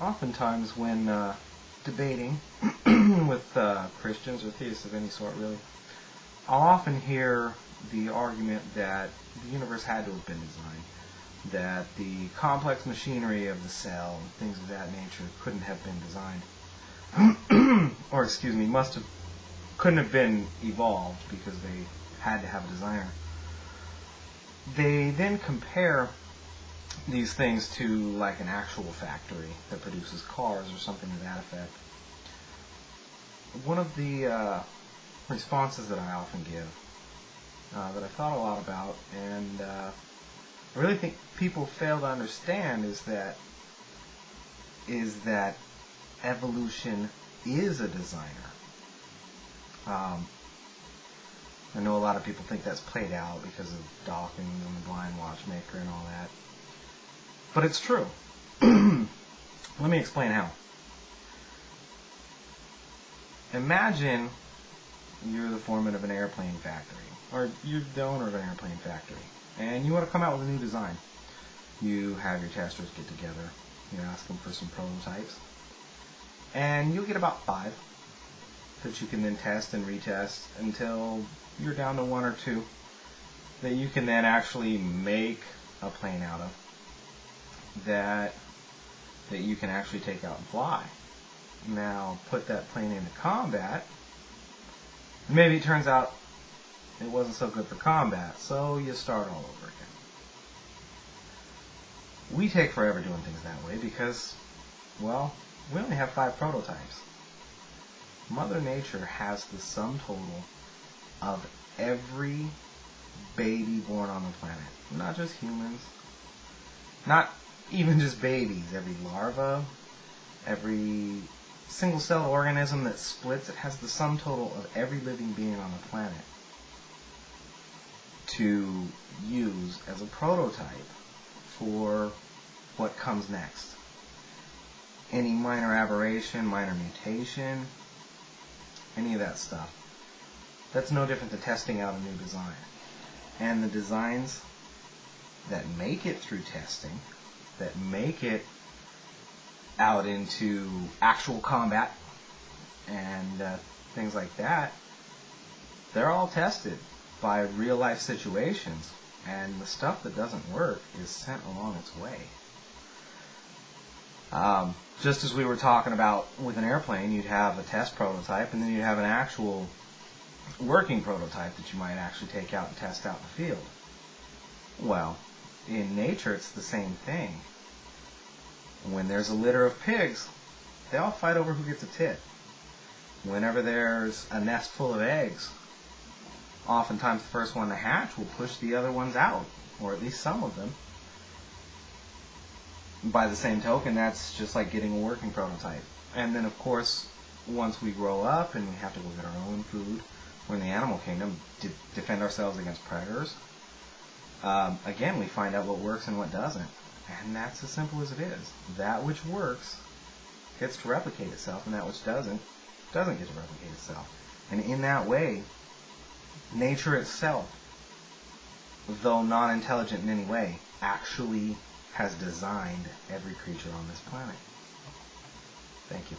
Oftentimes when debating with Christians or theists of any sort, really, I'll often hear the argument that the universe had to have been designed, that the complex machinery of the cell and things of that nature couldn't have been designed, or excuse me, couldn't have been evolved because they had to have a designer. They then compare these things to like an actual factory that produces cars or something to that effect. One of the responses that I often give, that I've thought a lot about, and I really think people fail to understand, is that evolution is a designer. I know a lot of people think that's played out because of Dawkins and the Blind Watchmaker and all that. But it's true. Let me explain how. Imagine you're the foreman of an airplane factory, or you're the owner of an airplane factory, and you want to come out with a new design. You have your testers get together, you ask them for some prototypes, and you'll get about 5 that you can then test and retest until you're down to 1 or 2 that you can then actually make a plane out of, that you can actually take out and fly. Now, put that plane into combat, maybe it turns out it wasn't so good for combat, so you start all over again. We take forever doing things that way because, well, we only have 5 prototypes. Mother Nature has the sum total of every baby born on the planet. Not just humans, not even just babies. Every larva, every single-celled organism that splits, it has the sum total of every living being on the planet to use as a prototype for what comes next. Any minor aberration, minor mutation, any of that stuff, that's no different than testing out a new design. And the designs that make it through testing, that make it out into actual combat and things like that, they're all tested by real life situations, and the stuff that doesn't work is sent along its way. Just as we were talking about with an airplane, you'd have a test prototype and then you'd have an actual working prototype that you might actually take out and test out in the field. Well, in nature it's the same thing. When there's a litter of pigs, they all fight over who gets a tit. Whenever there's a nest full of eggs, oftentimes the first one to hatch will push the other ones out, or at least some of them. By the same token, that's just like getting a working prototype. And then, of course, once we grow up and we have to go get our own food, we're in the animal kingdom, defend ourselves against predators, again, we find out what works and what doesn't. And that's as simple as it is. That which works gets to replicate itself, and that which doesn't get to replicate itself. And in that way, nature itself, though not intelligent in any way, actually has designed every creature on this planet. Thank you.